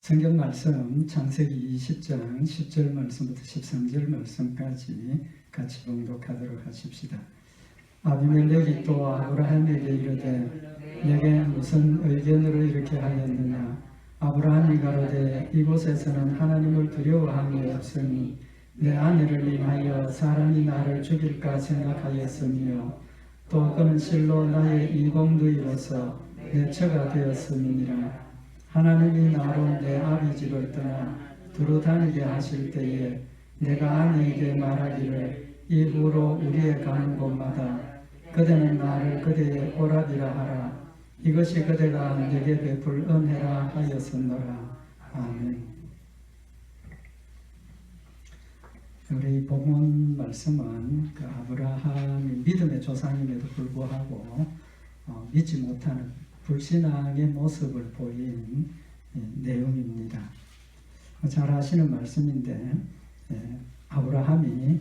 성경 말씀 창세기 20장 10절 말씀부터 13절 말씀까지 같이 봉독하도록 하십시다. 아비멜렉이 또 아브라함에게 이르되 내게 무슨 의견으로 이렇게 하였느냐. 아브라함이 가로되 이곳에서는 하나님을 두려워함이 없으니 내 아내를 인하여 사람이 나를 죽일까 생각하였으며 또 그는 실로 나의 이공누이로서 내 처가 되었음이니라. 하나님이 나로 내 아비 집을 떠나 두루 다니게 하실 때에 내가 아내에게 말하기를 이후로 우리의 가는 곳마다 그대는 나를 그대의 오라비라 하라. 이것이 그대가 내게 베풀 은혜라 하였었노라. 아멘. 우리 본문 말씀은 그 아브라함이 믿음의 조상임에도 불구하고 믿지 못하는 불신앙의 모습을 보인 내용입니다. 잘 아시는 말씀인데 아브라함이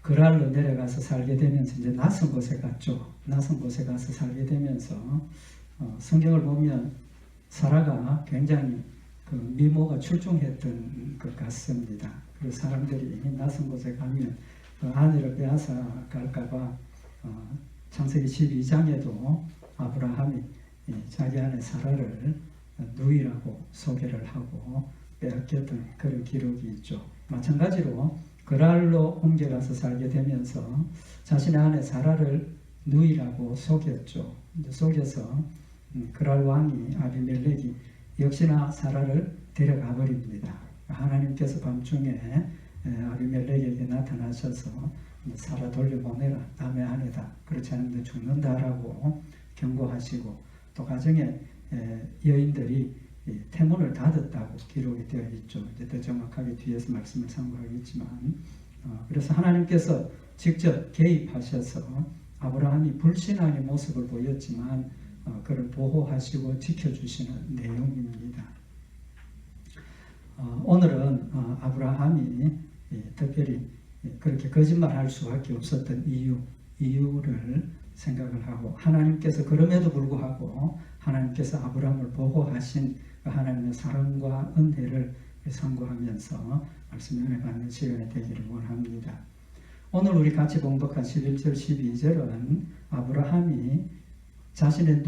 그랄로 내려가서 살게 되면서 이제 낯선 곳에 갔죠. 낯선 곳에 가서 살게 되면서 성경을 보면 사라가 굉장히 그 미모가 출중했던 것 같습니다. 그래서 사람들이 낯선 곳에 가면 그 아내를 빼앗아 갈까봐 창세기 12장에도 아브라함이 자기 아내 사라를 누이라고 소개를 하고 빼앗겼던 그런 기록이 있죠. 마찬가지로 그랄로 옮겨가서 살게 되면서 자신의 아내 사라를 누이라고 속였죠. 속여서 그랄 왕이 아비멜렉이 역시나 사라를 데려가 버립니다. 하나님께서 밤중에 아비멜렉에게 나타나셔서 사라 돌려보내라. 남의 아내다. 그렇지 않으면 죽는다라고 경고하시고 또 가정에 여인들이 태문을 닫았다고 기록이 되어 있죠. 이제 더 정확하게 뒤에서 말씀을 참고하겠지만 그래서 하나님께서 직접 개입하셔서 아브라함이 불신앙의 모습을 보였지만 그를 보호하시고 지켜주시는 내용입니다. 오늘은 아브라함이 특별히 그렇게 거짓말할 수밖에 없었던 이유를 생각을 하고 하나님께서 그럼에도 불구하고 하나님께서 아브라함을 보호하신 하나님의 사랑과 은혜를 상고하면서 말씀 은혜 받는 시간이 되기를 원합니다. 오늘 우리 같이 봉독한 11절 12절은 아브라함이 자신의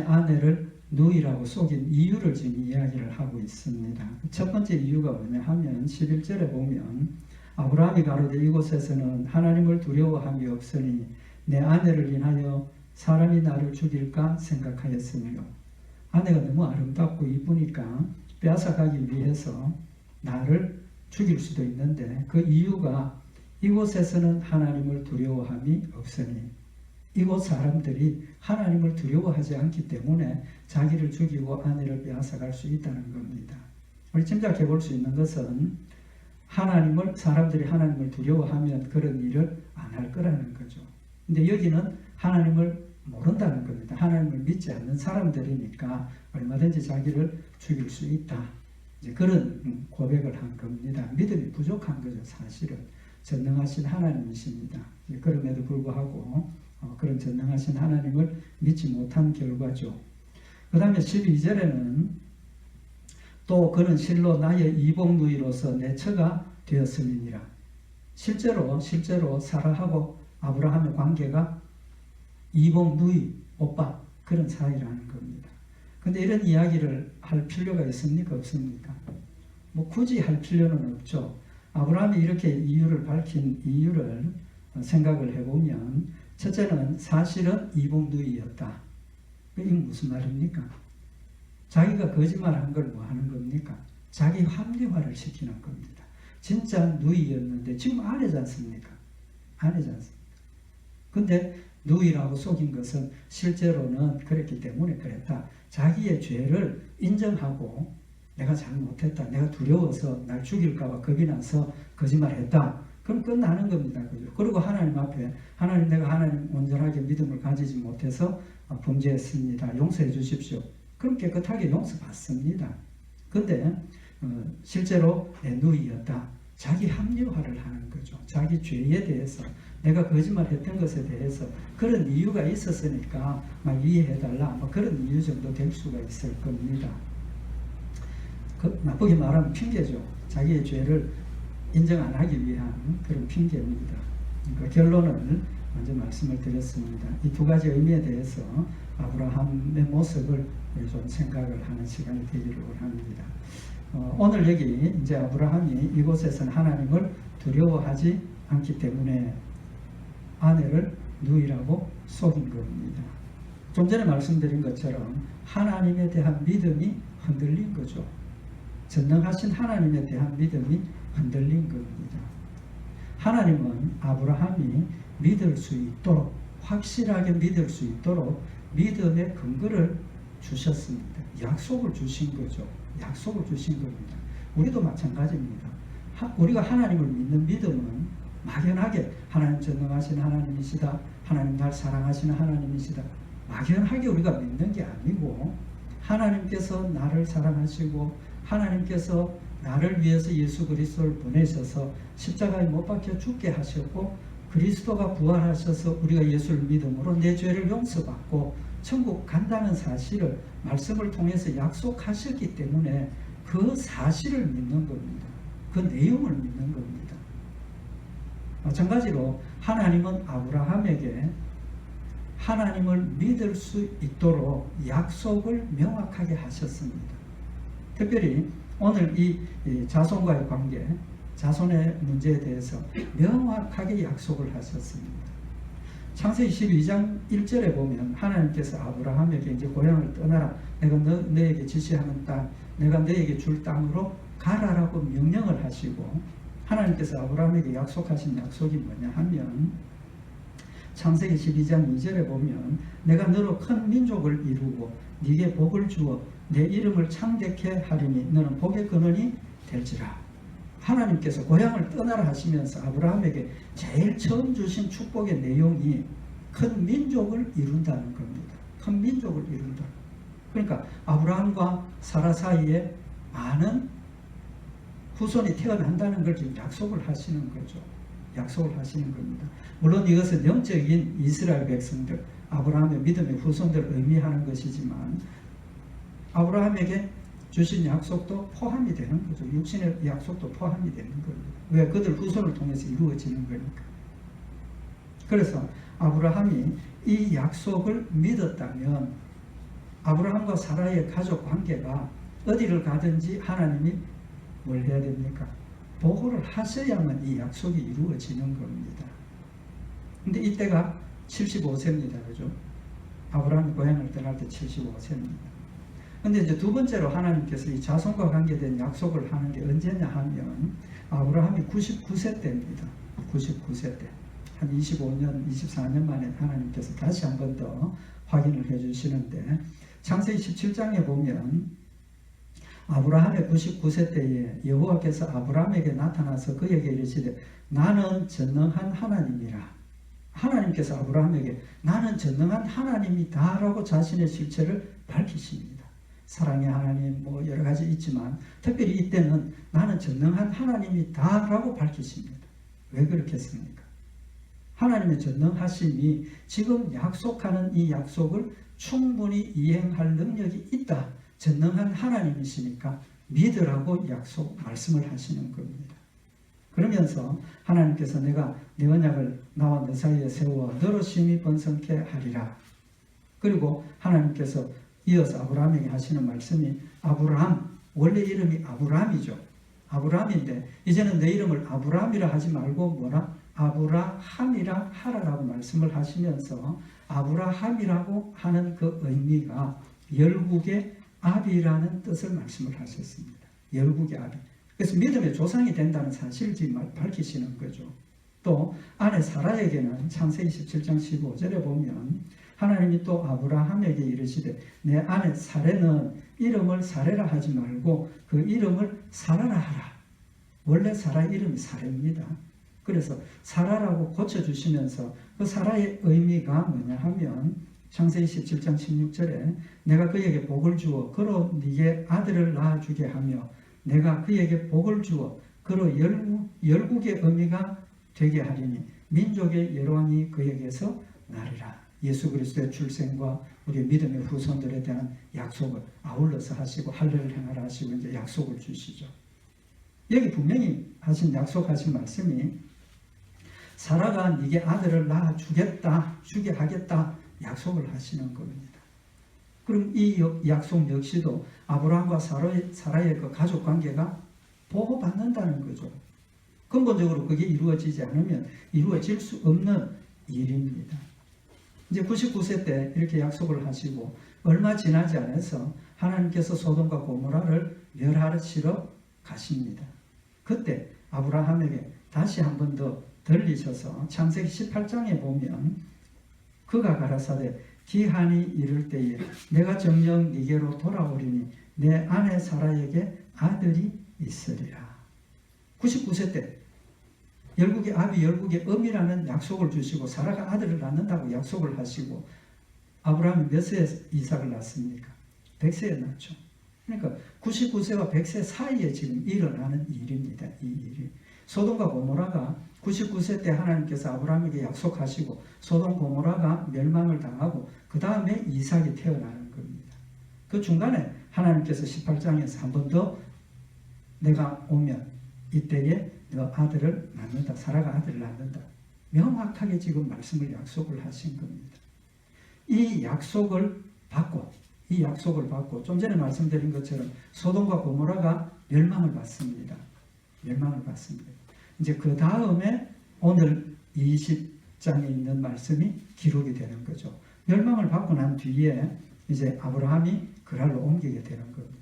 아내를 누이라고 속인 이유를 지금 이야기를 하고 있습니다. 첫 번째 이유가 뭐냐하면 11절에 보면 아브라함이 가로되 이곳에서는 하나님을 두려워함이 없으니 내 아내를 인하여 사람이 나를 죽일까 생각하였으며 아내가 너무 아름답고 이쁘니까 빼앗아가기 위해서 나를 죽일 수도 있는데 그 이유가 이곳에서는 하나님을 두려워함이 없으니 이곳 사람들이 하나님을 두려워하지 않기 때문에 자기를 죽이고 아내를 빼앗아갈 수 있다는 겁니다. 우리 짐작해 볼 수 있는 것은 사람들이 하나님을 두려워하면 그런 일을 안 할 거라는 거죠. 근데 여기는 하나님을 모른다는 겁니다. 하나님을 믿지 않는 사람들이니까 얼마든지 자기를 죽일 수 있다. 이제 그런 고백을 한 겁니다. 믿음이 부족한 거죠, 사실은. 전능하신 하나님이십니다. 그럼에도 불구하고 그런 전능하신 하나님을 믿지 못한 결과죠. 그 다음에 12절에는 또 그는 실로 나의 이복누이로서 내 처가 되었음이니라. 실제로 사라하고 아브라함의 관계가 이복누이, 오빠 그런 사이라는 겁니다. 근데 이런 이야기를 할 필요가 있습니까? 없습니까? 뭐 굳이 할 필요는 없죠. 아브라함이 이렇게 밝힌 이유를 생각을 해보면 첫째는 사실은 이복누이였다. 이게 무슨 말입니까? 자기가 거짓말한 걸 뭐 하는 겁니까? 자기 합리화를 시키는 겁니다. 진짜 누이였는데 지금 아내지 않습니까? 아내지 않습니까? 근데 누이라고 속인 것은 실제로는 그랬기 때문에 그랬다. 자기의 죄를 인정하고 내가 잘못했다. 내가 두려워서 날 죽일까 봐 겁이 나서 거짓말했다. 그럼 끝나는 겁니다. 그죠? 그리고 하나님 앞에 내가 하나님 온전하게 믿음을 가지지 못해서 범죄했습니다. 용서해 주십시오. 그럼 깨끗하게 용서받습니다. 근데 실제로 내 누이였다. 자기 합리화를 하는 거죠. 자기 죄에 대해서, 내가 거짓말했던 것에 대해서 그런 이유가 있었으니까 막 이해해달라, 뭐 그런 이유 정도 될 수가 있을 겁니다. 나쁘게 말하면 핑계죠. 자기의 죄를 인정 안 하기 위한 그런 핑계입니다. 그러니까 결론을 먼저 말씀을 드렸습니다. 이 두 가지 의미에 대해서 아브라함의 모습을 좀 생각을 하는 시간이 되기를 원합니다. 오늘 여기 이제 아브라함이 이곳에서는 하나님을 두려워하지 않기 때문에 아내를 누이라고 속인 겁니다. 좀 전에 말씀드린 것처럼 하나님에 대한 믿음이 흔들린 거죠. 전능하신 하나님에 대한 믿음이 흔들린 겁니다. 하나님은 아브라함이 믿을 수 있도록, 확실하게 믿을 수 있도록 믿음의 근거를 주셨습니다. 약속을 주신 거죠. 약속을 주신 겁니다. 우리도 마찬가지입니다. 우리가 하나님을 믿는 믿음은 막연하게 하나님 전능하신 하나님이시다, 하나님 날 사랑하시는 하나님이시다, 막연하게 우리가 믿는 게 아니고, 하나님께서 나를 사랑하시고 하나님께서 나를 위해서 예수 그리스도를 보내셔서 십자가에 못 박혀 죽게 하셨고, 그리스도가 부활하셔서 우리가 예수를 믿음으로 내 죄를 용서받고 천국 간다는 사실을 말씀을 통해서 약속하셨기 때문에 그 사실을 믿는 겁니다. 그 내용을 믿는 겁니다. 마찬가지로 하나님은 아브라함에게 하나님을 믿을 수 있도록 약속을 명확하게 하셨습니다. 특별히 오늘 이 자손과의 관계, 자손의 문제에 대해서 명확하게 약속을 하셨습니다. 창세기 12장 1절에 보면 하나님께서 아브라함에게 이제 고향을 떠나라, 내가 너에게 지시하는 땅, 내가 너에게 줄 땅으로 가라라고 명령을 하시고, 하나님께서 아브라함에게 약속하신 약속이 뭐냐 하면 창세기 12장 2절에 보면 내가 너로 큰 민족을 이루고 네게 복을 주어 내 이름을 창대케 하리니 너는 복의 근원이 될지라. 하나님께서 고향을 떠나라 하시면서 아브라함에게 제일 처음 주신 축복의 내용이 큰 민족을 이룬다는 겁니다. 큰 민족을 이룬다. 그러니까 아브라함과 사라 사이에 많은 후손이 태어난다는 걸 지금 약속을 하시는 거죠. 약속을 하시는 겁니다. 물론 이것은 영적인 이스라엘 백성들, 아브라함의 믿음의 후손들을 의미하는 것이지만 아브라함에게 주신 약속도 포함이 되는 거죠. 육신의 약속도 포함이 되는 겁니다. 왜? 그들 후손을 통해서 이루어지는 거니까. 그래서 아브라함이 이 약속을 믿었다면 아브라함과 사라의 가족 관계가 어디를 가든지 하나님이 뭘 해야 됩니까? 보호를 하셔야만 이 약속이 이루어지는 겁니다. 근데 이때가 75세입니다. 그죠? 아브라함이 고향을 떠날 때 75세입니다. 근데 이제 두 번째로 하나님께서 이 자손과 관계된 약속을 하는 게 언제냐 하면 아브라함이 99세 때입니다. 99세 때. 한 25년, 24년 만에 하나님께서 다시 한 번 더 확인을 해 주시는데 창세기 17장에 보면 아브라함의 99세 때에 여호와께서 아브라함에게 나타나서 그에게 이르시되 나는 전능한 하나님이라. 하나님께서 아브라함에게 나는 전능한 하나님이다 라고 자신의 실체를 밝히십니다. 사랑의 하나님 뭐 여러 가지 있지만 특별히 이때는 나는 전능한 하나님이다 라고 밝히십니다. 왜 그렇겠습니까? 하나님의 전능하심이 지금 약속하는 이 약속을 충분히 이행할 능력이 있다. 전능한 하나님이시니까 믿으라고 약속 말씀을 하시는 겁니다. 그러면서 하나님께서 내가 내 언약을 나와 너 사이에 세워 너로 심히 번성케 하리라. 그리고 하나님께서 이어서 아브라함에게 하시는 말씀이 아브라함, 원래 이름이 아브라함이죠. 아브라함인데 이제는 내 이름을 아브라함이라 하지 말고 뭐라? 아브라함이라 하라라고 말씀을 하시면서 아브라함이라고 하는 그 의미가 열국의 아비라는 뜻을 말씀을 하셨습니다. 열국의 아비. 그래서 믿음의 조상이 된다는 사실을 지금 밝히시는 거죠. 또 아내 사라에게는 창세기 17장 15절에 보면 하나님이 또 아브라함에게 이르시되 내 아내 사레는 이름을 사레라 하지 말고 그 이름을 사라라 하라. 원래 사라 이름이 사레입니다. 그래서 사라라고 고쳐주시면서 그 사라의 의미가 뭐냐 하면 창세기 17장 16절에 내가 그에게 복을 주어 그로 네게 아들을 낳아주게 하며 내가 그에게 복을 주어 그로 열국의 의미가 되게 하리니 민족의 열왕이 그에게서 나리라. 예수 그리스도의 출생과 우리 믿음의 후손들에 대한 약속을 아울러서 하시고 할례를 행하라 하시고 이제 약속을 주시죠. 여기 분명히 하신 약속하신 말씀이 사라가 네게 아들을 낳아 주게 하겠다 약속을 하시는 겁니다. 그럼 이 약속 역시도 아브라함과 사라의 그 가족 관계가 보호받는다는 거죠. 근본적으로 그게 이루어지지 않으면 이루어질 수 없는 일입니다. 이제 99세 때 이렇게 약속을 하시고 얼마 지나지 않아서 하나님께서 소돔과 고모라를 멸하시러 가십니다. 그때 아브라함에게 다시 한 번 더 들리셔서 창세기 18장에 보면 그가 가라사대 기한이 이를 때에 내가 정녕 네게로 돌아오리니 내 아내 사라에게 아들이 있으리라. 99세 때 열국의 아비 열국의 엄이라는 약속을 주시고 사라가 아들을 낳는다고 약속을 하시고 아브라함이 몇 세에 이삭을 낳습니까? 100세에 낳죠. 그러니까 99세와 100세 사이에 지금 일어나는 일입니다. 이 일이. 소돔과 고모라가 99세 때 하나님께서 아브라함에게 약속하시고 소돔 고모라가 멸망을 당하고 그 다음에 이삭이 태어나는 겁니다. 그 중간에 하나님께서 18장에서 한 번 더 내가 오면 이때에 너 아들을 낳는다. 사라가 아들을 낳는다. 명확하게 지금 말씀을 약속을 하신 겁니다. 이 약속을 받고 좀 전에 말씀드린 것처럼 소돔과 고모라가 멸망을 받습니다. 이제 그 다음에 오늘 20장에 있는 말씀이 기록이 되는 거죠. 멸망을 받고 난 뒤에 이제 아브라함이 그랄로 옮기게 되는 겁니다.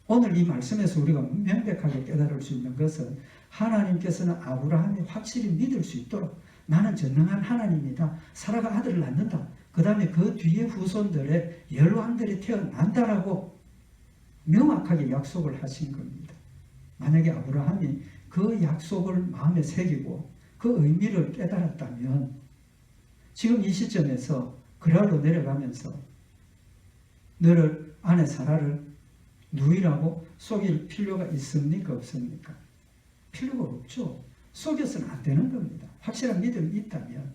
오늘 이 말씀에서 우리가 명백하게 깨달을 수 있는 것은 하나님께서는 아브라함이 확실히 믿을 수 있도록 나는 전능한 하나님이다. 사라가 아들을 낳는다. 그 다음에 그 뒤에 후손들의 열왕들이 태어난다라고 명확하게 약속을 하신 겁니다. 만약에 아브라함이 그 약속을 마음에 새기고 그 의미를 깨달았다면 지금 이 시점에서 그랄로 내려가면서 너를 아내 사라를 누이라고 속일 필요가 있습니까? 없습니까? 필요가 없죠. 속여서는 안 되는 겁니다. 확실한 믿음이 있다면.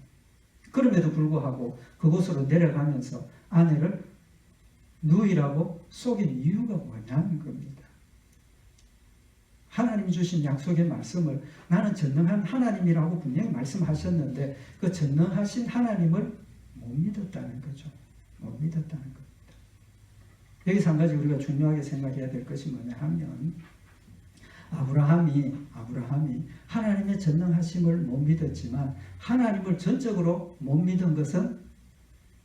그럼에도 불구하고 그곳으로 내려가면서 아내를 누이라고 속인 이유가 뭐냐는 겁니다. 하나님이 주신 약속의 말씀을 나는 전능한 하나님이라고 분명히 말씀하셨는데 그 전능하신 하나님을 못 믿었다는 거죠. 못 믿었다는 겁니다. 여기서 한 가지 우리가 중요하게 생각해야 될 것이 뭐냐 하면 아브라함이 하나님의 전능하심을 못 믿었지만 하나님을 전적으로 못 믿은 것은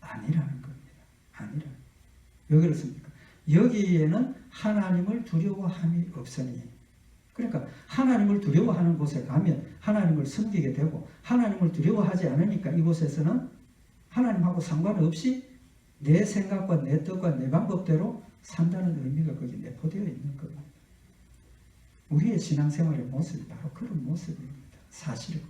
아니라는 겁니다. 아니라. 왜 그렇습니까? 여기에는 하나님을 두려워함이 없으니 그러니까 하나님을 두려워하는 곳에 가면 하나님을 섬기게 되고 하나님을 두려워하지 않으니까 이곳에서는 하나님하고 상관없이 내 생각과 내 뜻과 내 방법대로 산다는 의미가 거기 내포되어 있는 겁니다. 우리의 신앙생활의 모습이 바로 그런 모습입니다. 사실은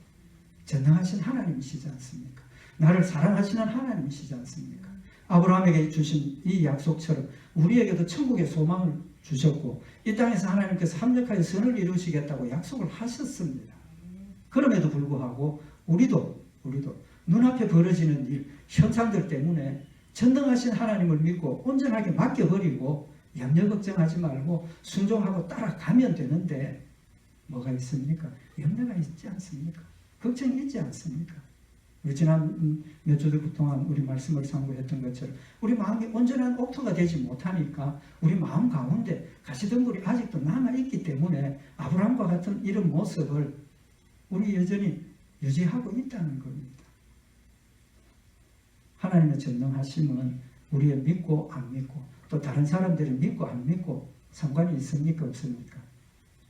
전능하신 하나님이시지 않습니까? 나를 사랑하시는 하나님이시지 않습니까? 아브라함에게 주신 이 약속처럼 우리에게도 천국의 소망을 주셨고 이 땅에서 하나님께서 합력하여 선을 이루시겠다고 약속을 하셨습니다. 그럼에도 불구하고 우리도 눈앞에 벌어지는 일, 현상들 때문에 전능하신 하나님을 믿고 온전하게 맡겨버리고 염려 걱정하지 말고 순종하고 따라가면 되는데 뭐가 있습니까? 염려가 있지 않습니까? 걱정이 있지 않습니까? 우리 지난 몇 주들 동안 우리 말씀을 상고했던 것처럼 우리 마음이 온전한 옥토가 되지 못하니까 우리 마음 가운데 가시덤불이 아직도 남아있기 때문에 아브라함과 같은 이런 모습을 우리 여전히 유지하고 있다는 겁니다. 하나님의 전능하심은 우리의 믿고 안 믿고 또 다른 사람들이 믿고 안 믿고 상관이 있습니까? 없습니까?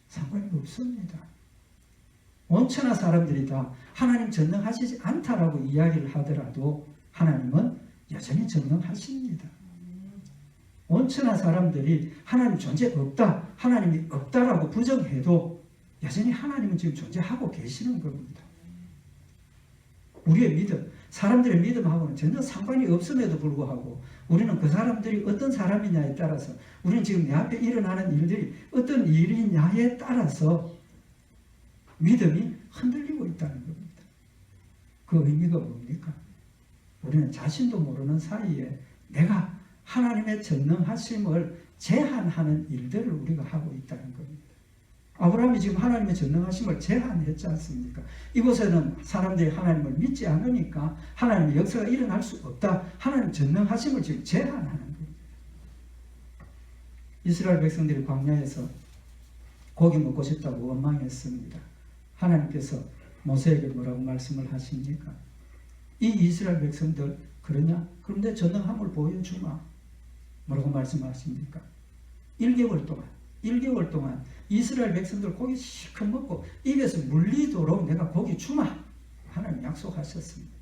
상관이 없습니다. 온천하 사람들이 다 하나님 전능하시지 않다라고 이야기를 하더라도 하나님은 여전히 전능하십니다. 온천하 사람들이 하나님 존재 없다, 하나님이 없다라고 부정해도 여전히 하나님은 지금 존재하고 계시는 겁니다. 우리의 믿음, 사람들의 믿음하고는 전혀 상관이 없음에도 불구하고 우리는 그 사람들이 어떤 사람이냐에 따라서, 우리는 지금 내 앞에 일어나는 일들이 어떤 일이냐에 따라서 믿음이 흔들리고 있다는 겁니다. 그 의미가 뭡니까? 우리는 자신도 모르는 사이에 내가 하나님의 전능하심을 제한하는 일들을 우리가 하고 있다는 겁니다. 아브라함이 지금 하나님의 전능하심을 제한했지 않습니까? 이곳에는 사람들이 하나님을 믿지 않으니까 하나님의 역사가 일어날 수 없다. 하나님 전능하심을 지금 제한하는 겁니다. 이스라엘 백성들이 광야에서 고기 먹고 싶다고 원망했습니다. 하나님께서 모세에게 뭐라고 말씀을 하십니까? 이 이스라엘 백성들 그러냐? 그럼 내 전능함을 보여주마. 뭐라고 말씀하십니까? 1개월 동안 이스라엘 백성들 고기 실컷 먹고 입에서 물리도록 내가 고기 주마. 하나님 약속하셨습니다.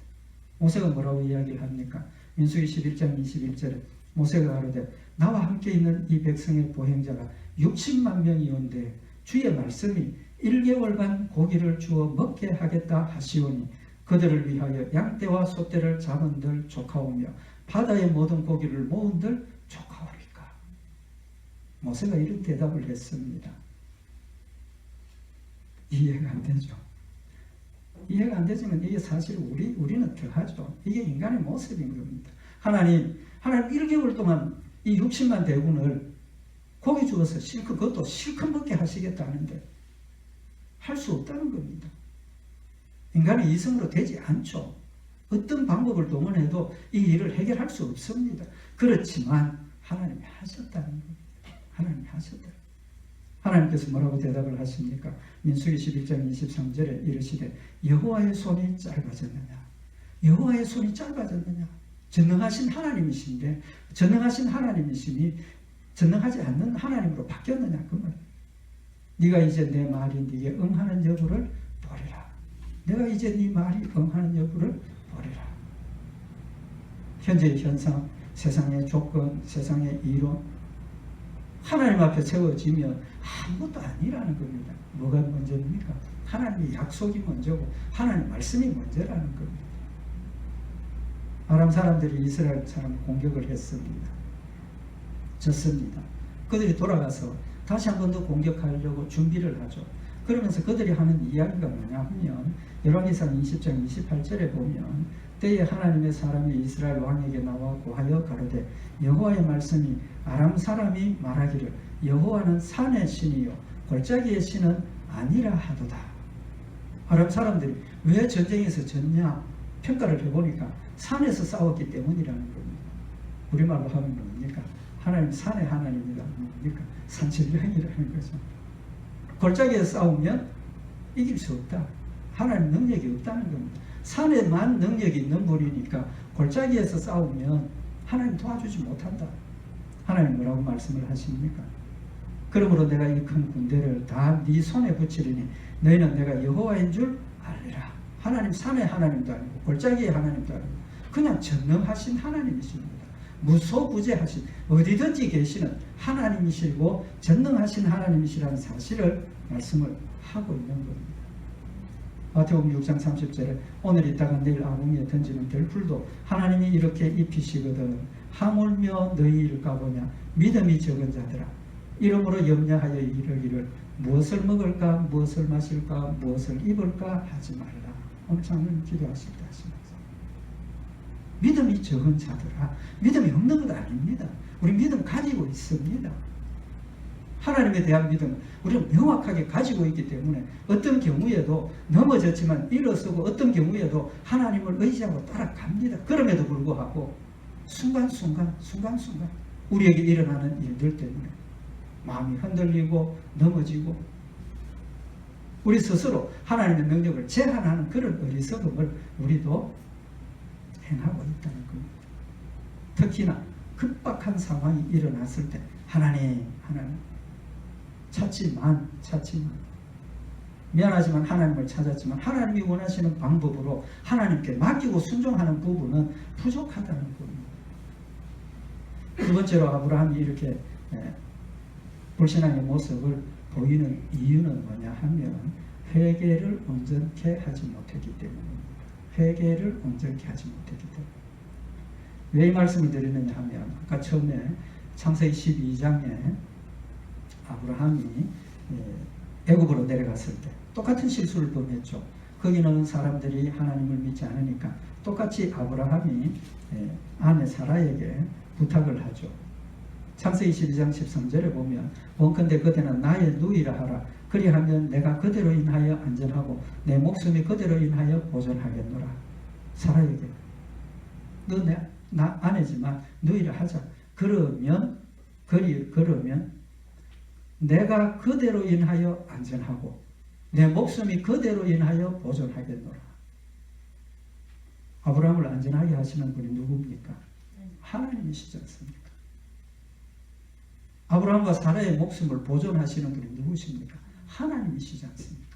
모세가 뭐라고 이야기를 합니까? 민수기 11장 21절에 모세가 가로되 나와 함께 있는 이 백성의 보행자가 60만 명이 온데 주의 말씀이 1개월간 고기를 주어 먹게 하겠다 하시오니 그들을 위하여 양떼와 소떼를 잡은들 조카오며 바다의 모든 고기를 모은들 조카오리까. 모세가 이런 대답을 했습니다. 이해가 안 되죠. 이해가 안 되지만 이게 사실 우리는 더하죠. 이게 인간의 모습인 겁니다. 하나님 1개월 동안 이 60만 대군을 고기 주어서 실컷, 그것도 실컷 먹게 하시겠다 하는데 할 수 없다는 겁니다. 인간의 이성으로 되지 않죠. 어떤 방법을 동원해도 이 일을 해결할 수 없습니다. 그렇지만 하나님이 하셨다는 겁니다. 하나님이 하셨다. 하나님께서 뭐라고 대답을 하십니까? 민수기 11장 23절에 이르시되 여호와의 손이 짧아졌느냐? 여호와의 손이 짧아졌느냐? 전능하신 하나님이신데 전능하신 하나님이시니 전능하지 않는 하나님으로 바뀌었느냐? 그 말. 네가 이제 내 말이 네게 응하는 여부를 보리라. 내가 이제 네 말이 응하는 여부를 보리라. 현재의 현상, 세상의 조건, 세상의 이론 하나님 앞에 세워지면 아무것도 아니라는 겁니다. 뭐가 먼저입니까? 하나님의 약속이 먼저고 하나님의 말씀이 먼저라는 겁니다. 아람 사람들이 이스라엘 사람을 공격을 했습니다. 졌습니다. 그들이 돌아가서 다시 한 번 더 공격하려고 준비를 하죠. 그러면서 그들이 하는 이야기가 뭐냐 하면 열왕기상 20장 28절에 보면 때에 하나님의 사람이 이스라엘 왕에게 나와 고하여 가로되 여호와의 말씀이 아람 사람이 말하기를 여호와는 산의 신이요 골짜기의 신은 아니라 하도다. 아람 사람들이 왜 전쟁에서 졌냐 평가를 해보니까 산에서 싸웠기 때문이라는 겁니다. 우리말로 하면 뭡니까? 하나님 산의 하나님이다. 뭡니까? 산신령이라는 거죠. 골짜기에서 싸우면 이길 수 없다. 하나님 능력이 없다는 겁니다. 산에만 능력이 있는 분이니까 골짜기에서 싸우면 하나님 도와주지 못한다. 하나님 뭐라고 말씀을 하십니까? 그러므로 내가 이 큰 군대를 다 네 손에 붙이리니 너희는 내가 여호와인 줄 알리라. 하나님 산의 하나님도 아니고 골짜기의 하나님도 아니고 그냥 전능하신 하나님이십니다. 무소부재하신 어디든지 계시는 하나님이시고 전능하신 하나님이시라는 사실을 말씀을 하고 있는 겁니다. 마태복음 6장 30절에 오늘 있다가 내일 아궁이에 던지는 들풀도 하나님이 이렇게 입히시거든 하물며 너희 일까 보냐 믿음이 적은 자들아 이러므로 염려하여 이르기를 무엇을 먹을까 무엇을 마실까 무엇을 입을까 하지 말라. 오늘 장로님 기도하실 때 하십니다. 믿음이 적은 자들아 믿음이 없는 것 아닙니다. 우리 믿음 가지고 있습니다. 하나님에 대한 믿음 우리는 명확하게 가지고 있기 때문에 어떤 경우에도 넘어졌지만 일어서고 어떤 경우에도 하나님을 의지하고 따라갑니다. 그럼에도 불구하고 순간순간 우리에게 일어나는 일들 때문에 마음이 흔들리고 넘어지고 우리 스스로 하나님의 능력을 제한하는 그런 어리석음을 우리도 행하고 있다는 겁니다. 특히나 급박한 상황이 일어났을 때 하나님 찾지만 미안하지만 하나님을 찾았지만 하나님이 원하시는 방법으로 하나님께 맡기고 순종하는 부분은 부족하다는 겁니다. 두 번째로 아브라함이 이렇게 불신앙의 모습을 보이는 이유는 뭐냐 하면 회개를 온전케 하지 못했기 때문입니다. 회개를 온전히 하지 못했기 때문에. 왜 이 말씀을 드리느냐 하면 아까 처음에 창세기 12장에 아브라함이 애굽으로 내려갔을 때 똑같은 실수를 범했죠. 거기는 사람들이 하나님을 믿지 않으니까 똑같이 아브라함이 아내 사라에게 부탁을 하죠. 창세기 12장 13절에 보면 원컨대 그대는 나의 누이라 하라. 그리하면 내가 그대로 인하여 안전하고 내 목숨이 그대로 인하여 보존하겠노라. 사라에게 너 나 아내지만 누이라 하자. 그러면 내가 그대로 인하여 안전하고 내 목숨이 그대로 인하여 보존하겠노라. 아브라함을 안전하게 하시는 분이 누굽니까? 하나님이시지 않습니까? 아브라함과 사라의 목숨을 보존하시는 분이 누구십니까? 하나님이시지 않습니까?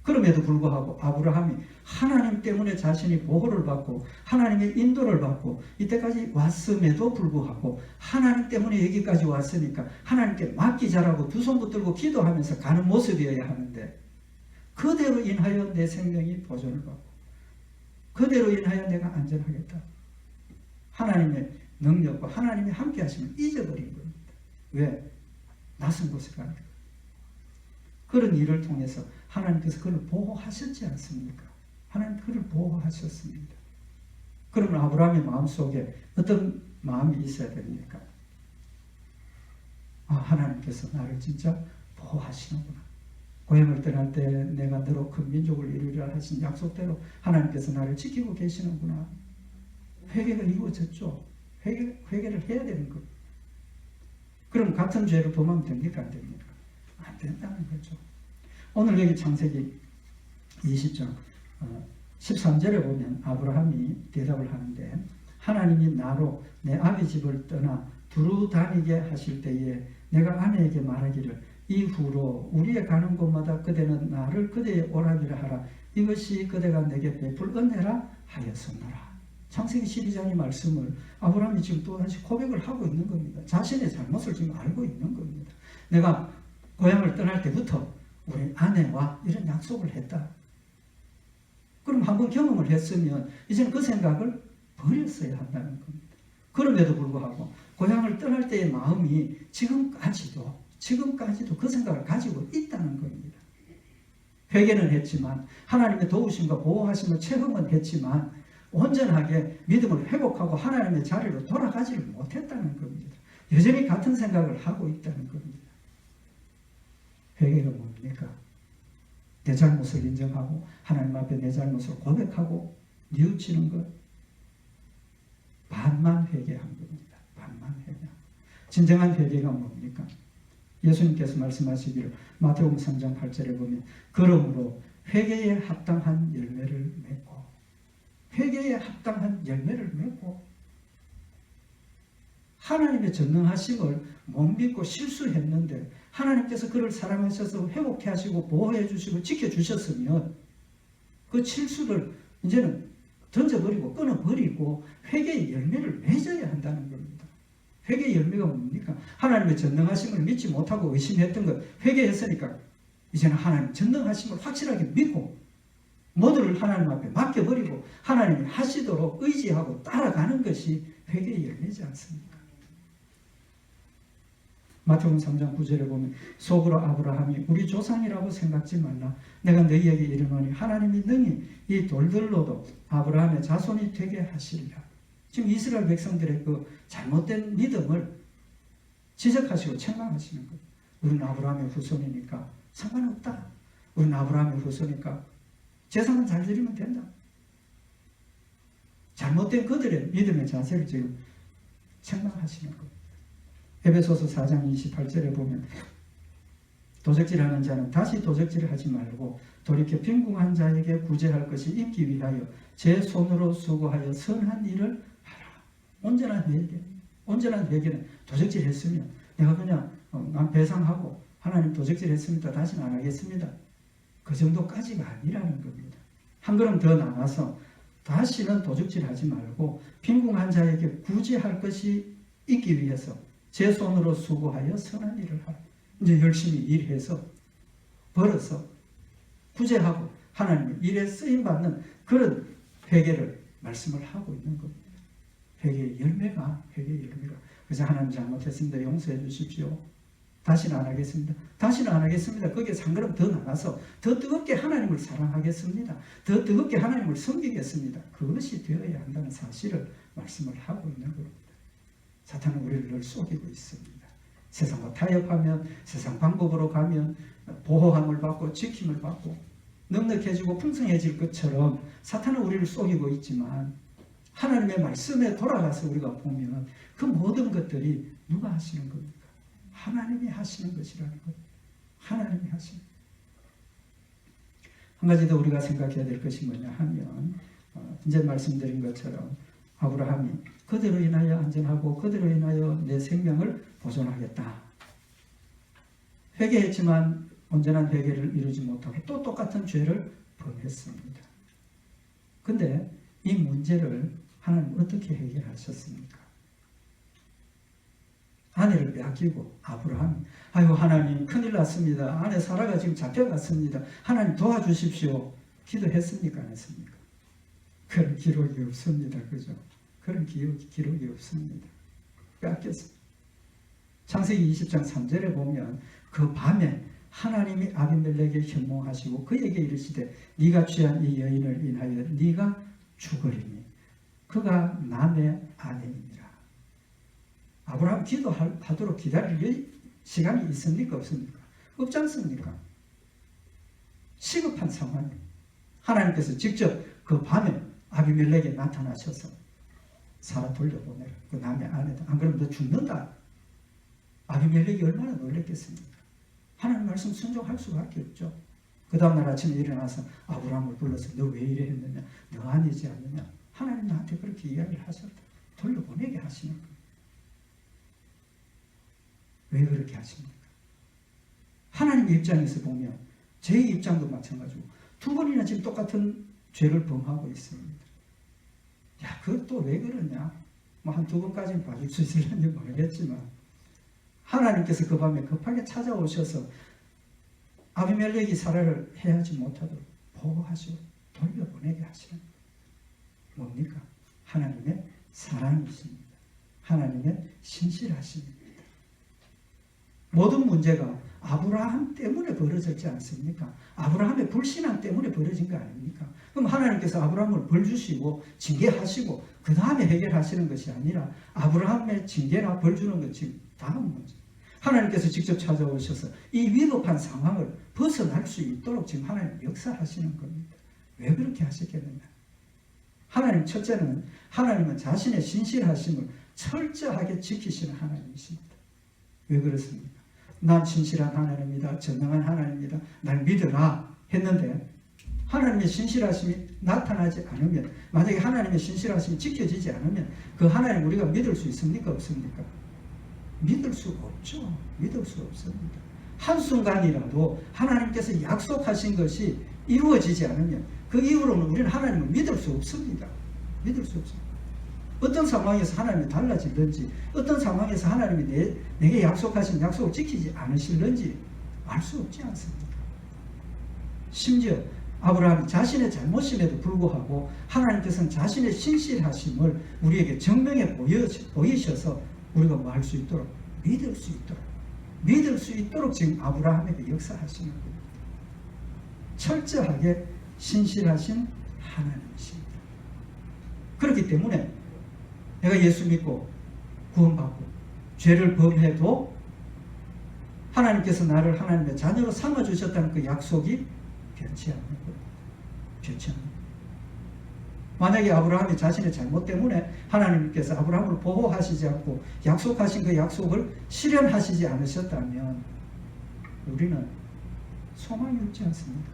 그럼에도 불구하고 아브라함이 하나님 때문에 자신이 보호를 받고 하나님의 인도를 받고 이때까지 왔음에도 불구하고 하나님 때문에 여기까지 왔으니까 하나님께 맡기자라고 두 손 붙들고 기도하면서 가는 모습이어야 하는데 그대로 인하여 내 생명이 보존을 받고 그대로 인하여 내가 안전하겠다. 하나님의 능력과 하나님이 함께 하시면 잊어버린 겁니다. 왜? 낯선 곳에 가니까. 그런 일을 통해서 하나님께서 그를 보호하셨지 않습니까? 하나님 그를 보호하셨습니다. 그러면 아브라함의 마음속에 어떤 마음이 있어야 됩니까? 아, 하나님께서 나를 진짜 보호하시는구나. 고향을 떠날 때 내가 너로 큰 민족을 이루리라 하신 약속대로 하나님께서 나를 지키고 계시는구나. 회개가 이루어졌죠. 회개를 해야 되는 겁니다. 그럼 같은 죄로 범하면 됩니까? 안 됩니까? 안 된다는 거죠. 오늘 여기 창세기 20장 13절에 보면 아브라함이 대답을 하는데 하나님이 나로 내 아비 집을 떠나 두루 다니게 하실 때에 내가 아내에게 말하기를 이후로 우리의 가는 곳마다 그대는 나를 그대의 오라기라 하라. 이것이 그대가 내게 베풀 은혜라 하였었노라. 창세기 12장의 말씀을 아브라함이 지금 또다시 고백을 하고 있는 겁니다. 자신의 잘못을 지금 알고 있는 겁니다. 내가 고향을 떠날 때부터 우리 아내와 이런 약속을 했다. 그럼 한번 경험을 했으면 이제는 그 생각을 버렸어야 한다는 겁니다. 그럼에도 불구하고 고향을 떠날 때의 마음이 지금까지도 그 생각을 가지고 있다는 겁니다. 회개는 했지만 하나님의 도우심과 보호하심을 체험은 했지만 온전하게 믿음을 회복하고 하나님의 자리로 돌아가지를 못했다는 겁니다. 여전히 같은 생각을 하고 있다는 겁니다. 회개가 뭡니까? 내 잘못을 인정하고 하나님 앞에 내 잘못을 고백하고 뉘우치는 것. 반만 회개한 겁니다. 반만 회개. 진정한 회개가 뭡니까? 예수님께서 말씀하시기를 마태복음 3장 8절에 보면 그러므로 회개에 합당한 열매를 맺고 회개에 합당한 열매를 맺고 하나님의 전능하심을 못 믿고 실수했는데 하나님께서 그를 사랑하셔서 회복해 하시고 보호해 주시고 지켜주셨으면 그 실수를 이제는 던져버리고 끊어버리고 회개의 열매를 맺어야 한다는 겁니다. 회개의 열매가 뭡니까? 하나님의 전능하심을 믿지 못하고 의심했던 것 회개했으니까 이제는 하나님 전능하심을 확실하게 믿고 모두를 하나님 앞에 맡겨버리고 하나님이 하시도록 의지하고 따라가는 것이 회개의 열매지 않습니까? 마태복음 3장 9절에 보면 속으로 아브라함이 우리 조상이라고 생각지 말라. 내가 너희에게 이르노니 하나님이 능히 이 돌들로도 아브라함의 자손이 되게 하시리라. 지금 이스라엘 백성들의 그 잘못된 믿음을 지적하시고 책망하시는 거예요. 우리는 아브라함의 후손이니까 상관없다. 우리는 아브라함의 후손이니까 제사만 잘 드리면 된다. 잘못된 그들의 믿음의 자세를 지금 책망하시는 겁니다. 에베소서 4장 28절에 보면 도적질하는 자는 다시 도적질을 하지 말고 돌이켜 빈궁한 자에게 구제할 것이 있기 위하여 제 손으로 수고하여 선한 일을 하라. 온전한 회개. 온전한 회개는 도적질 했으면 내가 그냥 난 배상하고 하나님 도적질 했습니다. 다시는 안 하겠습니다. 그 정도까지가 아니라는 겁니다. 한 걸음 더 나가서 다시는 도적질 하지 말고 빈궁한 자에게 구제할 것이 있기 위해서 제 손으로 수고하여 선한 일을 하라. 이제 열심히 일해서 벌어서 구제하고 하나님의 일에 쓰임받는 그런 회개를 말씀을 하고 있는 겁니다. 회개의 열매가 그래서 하나님 잘못했습니다. 용서해 주십시오. 다시는 안 하겠습니다. 다시는 안 하겠습니다. 거기에 한 걸음 더 나가서 더 뜨겁게 하나님을 사랑하겠습니다. 더 뜨겁게 하나님을 섬기겠습니다. 그것이 되어야 한다는 사실을 말씀을 하고 있는 겁니다. 사탄은 우리를 늘 속이고 있습니다. 세상과 타협하면, 세상 방법으로 가면 보호함을 받고 지킴을 받고 넉넉해지고 풍성해질 것처럼 사탄은 우리를 속이고 있지만, 하나님의 말씀에 돌아가서 우리가 보면 그 모든 것들이 누가 하시는 겁니까? 하나님이 하시는 것이라는 것. 하나님이 하시는 것. 한 가지 더 우리가 생각해야 될 것이 뭐냐 하면, 이제 말씀드린 것처럼 아브라함이 그대로 인하여 안전하고 그대로 인하여 내 생명을 보존하겠다. 회개했지만 온전한 회개를 이루지 못하고 또 똑같은 죄를 범했습니다. 근데 이 문제를 하나님 어떻게 해결하셨습니까? 아내를 빼앗기고 아브라함이 아이고 하나님 큰일 났습니다. 아내 사라가 지금 잡혀갔습니다. 하나님 도와주십시오. 기도했습니까? 안 했습니까? 그런 기록이 없습니다. 그죠? 그런 기록이 없습니다. 빼앗겼습니다. 창세기 20장 3절에 보면 그 밤에 하나님이 아비멜렉에게 현몽하시고 그에게 이르시되 네가 취한 이 여인을 인하여 네가 죽으리니 그가 남의 아내이니라. 아브라함 기도하도록 기다릴 시간이 있습니까? 없습니까? 없지 않습니까? 시급한 상황에 하나님께서 직접 그 밤에 아비멜렉에 나타나셔서 사라 돌려보내라. 그 남의 아내다. 안 그러면 너 죽는다. 아비멜렉이 얼마나 놀랬겠습니까? 하나님 말씀 순종할 수밖에 없죠. 그 다음날 아침에 일어나서 아브라함을 불러서 너 왜 이래 했느냐? 너 아니지 않느냐? 하나님 나한테 그렇게 이야기를 하셨다. 돌려보내게 하시는 거예요. 왜 그렇게 하십니까? 하나님의 입장에서 보면 제 입장도 마찬가지고 두 번이나 지금 똑같은 죄를 범하고 있습니다. 야, 그것도 왜 그러냐? 뭐 한 두 번까지는 봐줄 수 있을지 모르겠지만 하나님께서 그 밤에 급하게 찾아오셔서 아비멜렉이 사라를 해하지 못하도록 보호하시고 돌려보내게 하시는 거예요. 뭡니까? 하나님의 사랑이십니다. 하나님의 신실하십니다. 모든 문제가 아브라함 때문에 벌어졌지 않습니까? 아브라함의 불신앙 때문에 벌어진 거 아닙니까? 그럼 하나님께서 아브라함을 벌 주시고 징계하시고 그 다음에 해결하시는 것이 아니라 아브라함의 징계나 벌 주는 것 지금 다음 문제. 하나님께서 직접 찾아오셔서 이 위급한 상황을 벗어날 수 있도록 지금 하나님 역사하시는 겁니다. 왜 그렇게 하셨겠느냐? 하나님 첫째는 하나님은 자신의 신실하심을 철저하게 지키시는 하나님이십니다. 왜 그렇습니까? 난 신실한 하나님입니다. 전능한 하나님입니다. 날 믿어라 했는데 하나님의 신실하심이 나타나지 않으면, 만약에 하나님의 신실하심이 지켜지지 않으면 그 하나님 우리가 믿을 수 있습니까? 없습니까? 믿을 수 없죠. 믿을 수 없습니다. 한순간이라도 하나님께서 약속하신 것이 이루어지지 않으면 그 이후로는 우리는 하나님을 믿을 수 없습니다. 믿을 수 없습니다. 어떤 상황에서 하나님이 달라지든지 어떤 상황에서 하나님이 내게 약속하신 약속을 지키지 않으실는지 알 수 없지 않습니까? 심지어 아브라함이 자신의 잘못임에도 불구하고 하나님께서는 자신의 신실하심을 우리에게 증명해 보이셔서 우리가 뭐 할 수 있도록 믿을 수 있도록 지금 아브라함에게 역사하시는 겁니다. 철저하게 신실하신 하나님이십니다. 그렇기 때문에 내가 예수 믿고 구원받고 죄를 범해도 하나님께서 나를 하나님의 자녀로 삼아주셨다는 그 약속이 변치 않는 겁니다. 변치 않는 겁니다. 만약에 아브라함이 자신의 잘못 때문에 하나님께서 아브라함을 보호하시지 않고 약속하신 그 약속을 실현하시지 않으셨다면 우리는 소망이 없지 않습니까?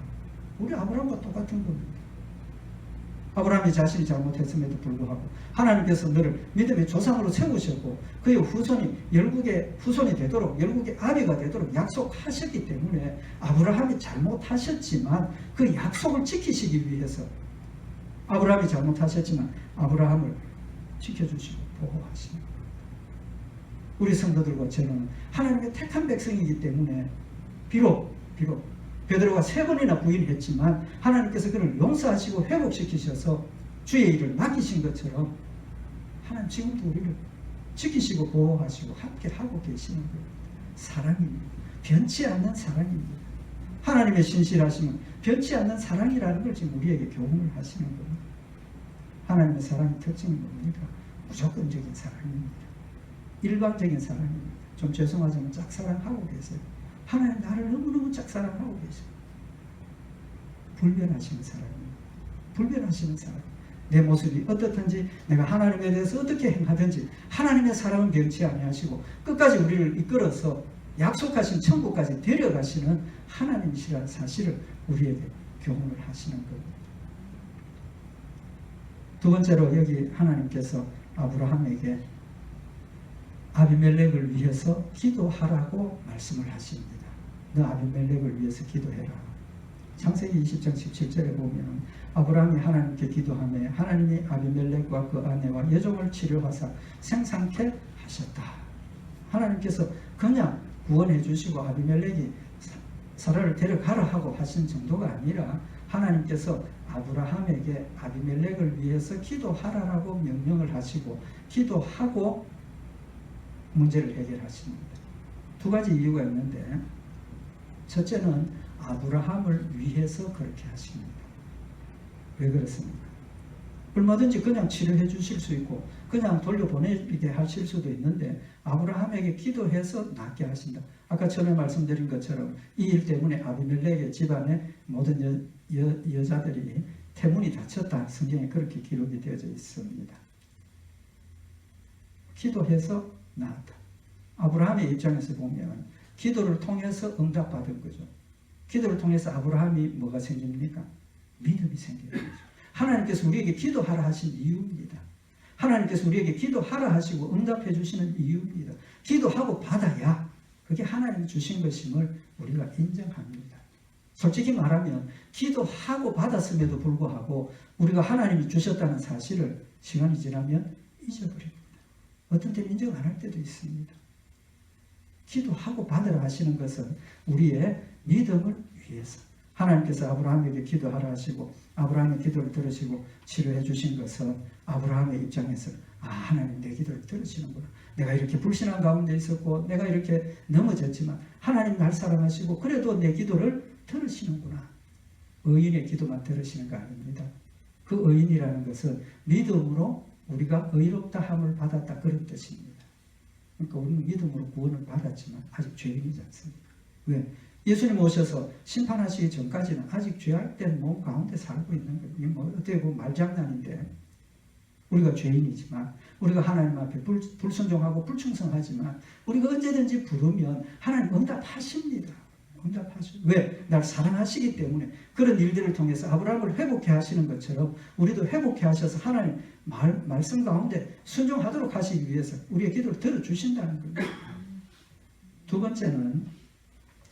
우리 아브라함과 똑같은 겁니다. 아브라함이 자신이 잘못했음에도 불구하고 하나님께서 너를 믿음의 조상으로 세우셨고 그의 후손이 열국의 후손이 되도록 열국의 아비가 되도록 약속하셨기 때문에 아브라함이 잘못하셨지만 그 약속을 지키시기 위해서 아브라함이 잘못하셨지만 아브라함을 지켜주시고 보호하시는 겁니다. 우리 성도들과 저는 하나님의 택한 백성이기 때문에 비록 베드로가 3번이나 부인했지만 하나님께서 그를 용서하시고 회복시키셔서 주의 일을 맡기신 것처럼 하나님 지금도 우리를 지키시고 보호하시고 함께 하고 계시는 거예요. 사랑입니다. 변치 않는 사랑입니다. 하나님의 신실하심은 변치 않는 사랑이라는 걸 지금 우리에게 교훈을 하시는 겁니다. 하나님의 사랑의 특징은 뭡니까? 무조건적인 사랑입니다. 일방적인 사랑입니다. 좀 죄송하지만 짝사랑하고 계세요. 하나님 나를 너무너무 짝사랑하고 계세요. 불변하시는 사랑입니다. 불변하시는 사랑. 내 모습이 어떻든지 내가 하나님에 대해서 어떻게 행하든지 하나님의 사랑은 변치 아니하시고 끝까지 우리를 이끌어서 약속하신 천국까지 데려가시는 하나님이시라는 사실을 우리에게 교훈을 하시는 겁니다. 두 번째로 여기 하나님께서 아브라함에게 아비멜렉을 위해서 기도하라고 말씀을 하십니다. 너 아비멜렉을 위해서 기도해라. 창세기 20장 17절에 보면 아브라함이 하나님께 기도하며 하나님이 아비멜렉과 그 아내와 여종을 치료하사 생산케 하셨다. 하나님께서 그냥 구원해 주시고 아비멜렉이 사라를 데려가라 하고 하신 정도가 아니라 하나님께서 아브라함에게 아비멜렉을 위해서 기도하라라고 명령을 하시고 기도하고 문제를 해결하십니다. 두 가지 이유가 있는데 첫째는 아브라함을 위해서 그렇게 하십니다. 왜 그렇습니까? 얼마든지 그냥 치료해 주실 수 있고 그냥 돌려보내게 하실 수도 있는데 아브라함에게 기도해서 낫게 하신다. 아까 처음에 말씀드린 것처럼 이 일 때문에 아비멜렉의 집안의 모든 여자들이 태문이 닫혔다. 성경에 그렇게 기록이 되어져 있습니다. 기도해서 나았다. 아브라함의 입장에서 보면 기도를 통해서 응답받은 거죠. 기도를 통해서 아브라함이 뭐가 생깁니까? 믿음이 생기는 거죠. 하나님께서 우리에게 기도하라 하신 이유입니다. 하나님께서 우리에게 기도하라 하시고 응답해 주시는 이유입니다. 기도하고 받아야 그게 하나님이 주신 것임을 우리가 인정합니다. 솔직히 말하면 기도하고 받았음에도 불구하고 우리가 하나님이 주셨다는 사실을 시간이 지나면 잊어버립니다. 어떤 때는 인정 안 할 때도 있습니다. 기도하고 받으라 하시는 것은 우리의 믿음을 위해서 하나님께서 아브라함에게 기도하라 하시고 아브라함의 기도를 들으시고 치료해 주신 것은 아브라함의 입장에서 하나님 내 기도를 들으시는구나. 내가 이렇게 불신한 가운데 있었고 내가 이렇게 넘어졌지만 하나님 날 사랑하시고 그래도 내 기도를 들으시는구나. 의인의 기도만 들으시는 거 아닙니다. 그 의인이라는 것은 믿음으로 우리가 의롭다 함을 받았다 그런 뜻입니다. 그러니까 우리는 믿음으로 구원을 받았지만 아직 죄인이지 않습니까? 왜? 예수님 오셔서 심판하시기 전까지는 아직 죄악된 몸 가운데 살고 있는 거예요. 이게 뭐 어떻게 보면 말장난인데 우리가 죄인이지만 우리가 하나님 앞에 불순종하고 불충성하지만 우리가 언제든지 부르면 하나님 응답하십니다. 응답하시죠. 왜? 날 사랑하시기 때문에 그런 일들을 통해서 아브라함을 회복해 하시는 것처럼 우리도 회복해 하셔서 하나님 말씀 가운데 순종하도록 하시기 위해서 우리의 기도를 들어주신다는 거예요. 두 번째는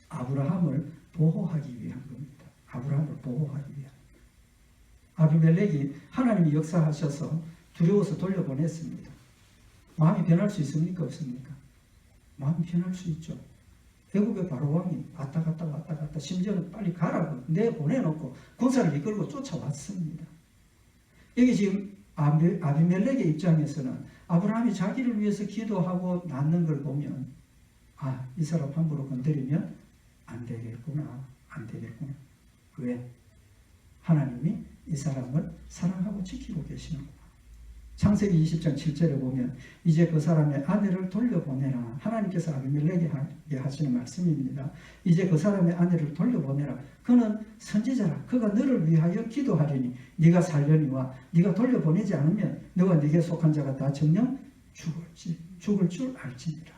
아브라함을 보호하기 위한 겁니다. 아브라함을 보호하기 위한. 아비멜렉이 하나님이 역사하셔서 두려워서 돌려보냈습니다. 마음이 변할 수 있습니까? 없습니까? 마음이 변할 수 있죠. 애국의 바로왕이 왔다 갔다 심지어는 빨리 가라고 내보내놓고 군사를 이끌고 쫓아왔습니다. 여기 지금 아비멜렉의 입장에서는 아브라함이 자기를 위해서 기도하고 낳는 걸 보면 이 사람 함부로 건드리면 안 되겠구나. 왜? 하나님이 이 사람을 사랑하고 지키고 계시는구나. 창세기 20장 7절에 보면 이제 그 사람의 아내를 돌려보내라. 하나님께서 아비멜렉에게 하시는 말씀입니다. 이제 그 사람의 아내를 돌려보내라. 그는 선지자라. 그가 너를 위하여 기도하리니 네가 살려니와 네가 돌려보내지 않으면 너가 네게 속한 자가 다 정녕 죽을 줄 알지니라.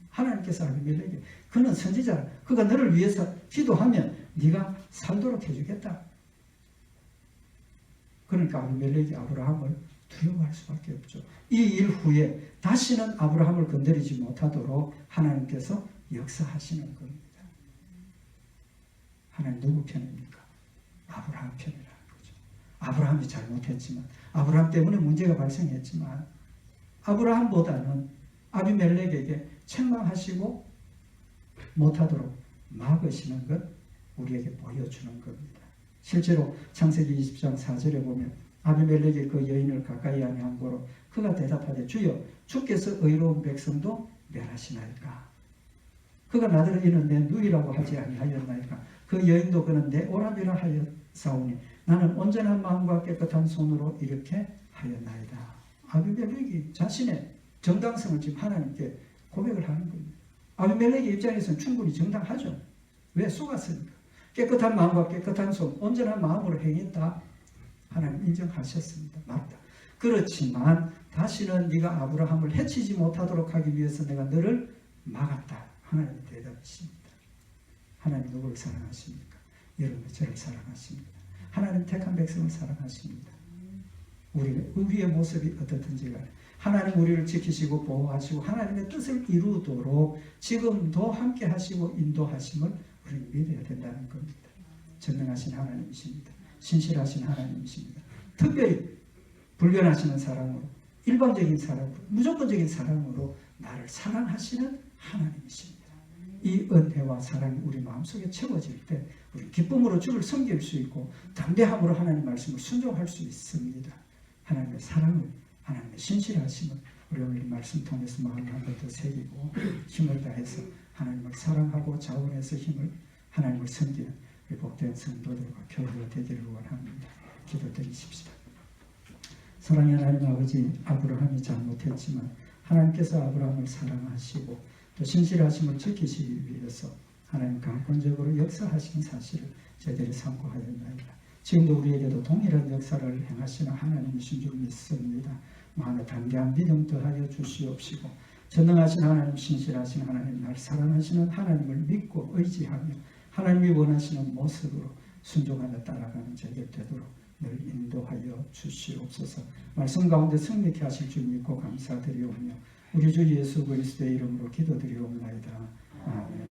하나님께서 아비멜렉에게 그는 선지자라. 그가 너를 위해서 기도하면 네가 살도록 해주겠다. 그러니까 아비멜렉이 아브라함을 두려워할 수밖에 없죠. 이 일 후에 다시는 아브라함을 건드리지 못하도록 하나님께서 역사하시는 겁니다. 하나님 누구 편입니까? 아브라함 편이라는 거죠. 아브라함이 잘못했지만 아브라함 때문에 문제가 발생했지만 아브라함보다는 아비멜렉에게 책망하시고 못하도록 막으시는 것 우리에게 보여주는 겁니다. 실제로 창세기 20장 4절에 보면 아비멜렉이 그 여인을 가까이 하니 함고로 그가 대답하되 주여 주께서 의로운 백성도 멸하시나이까. 그가 나더러 이는 내 누이라고 하지 아니하였나이까. 그 여인도 그는 내 오라비라 하였사오니 나는 온전한 마음과 깨끗한 손으로 이렇게 하였나이다. 아비멜렉이 자신의 정당성을 지금 하나님께 고백을 하는 겁니다. 아비멜렉의 입장에서는 충분히 정당하죠. 왜 속았습니까? 깨끗한 마음과 깨끗한 손, 온전한 마음으로 행했다. 하나님 인정하셨습니다. 맞다. 그렇지만 다시는 네가 아브라함을 해치지 못하도록 하기 위해서 내가 너를 막았다. 하나님의 대답이십니다. 하나님 누구를 사랑하십니까? 여러분이 저를 사랑하십니다. 하나님 택한 백성을 사랑하십니다. 우리의 모습이 어떻든지 간에 하나님 우리를 지키시고 보호하시고 하나님의 뜻을 이루도록 지금도 함께 하시고 인도하심을 우리는 믿어야 된다는 겁니다. 전능하신 하나님이십니다. 신실하신 하나님이십니다. 특별히 불변하시는 사랑으로, 일방적인 사랑으로, 무조건적인 사랑으로 나를 사랑하시는 하나님이십니다. 이 은혜와 사랑이 우리 마음속에 채워질 때 우리 기쁨으로 주를 섬길 수 있고 담대함으로 하나님 말씀을 순종할 수 있습니다. 하나님의 사랑을, 하나님의 신실하심을 우리 오늘 이 말씀 통해서 마음을 한 번 더 새기고 힘을 다해서 하나님을 사랑하고 자원해서 힘을 하나님을 섬기는 우리 복된 성도들과 교회가 되기를 원합니다. 기도드리십시다. 사랑의 하나님 아버지, 아브라함이 잘못했지만 하나님께서 아브라함을 사랑하시고 또 신실하심을 지키시기 위해서 하나님 강권적으로 역사하신 사실을 저희들이 상고하였나이다. 지금도 우리에게도 동일한 역사를 행하시는 하나님이신 줄 믿습니다. 마음에 담대한 믿음 더하여 주시옵시고 전능하신 하나님, 신실하신 하나님, 날 사랑하시는 하나님을 믿고 의지하며 하나님이 원하시는 모습으로 순종하며 따라가는 저희들 되도록 늘 인도하여 주시옵소서. 말씀 가운데 승리케 하실 줄 믿고 감사드리오며 우리 주 예수 그리스도의 이름으로 기도드리옵나이다. 아멘.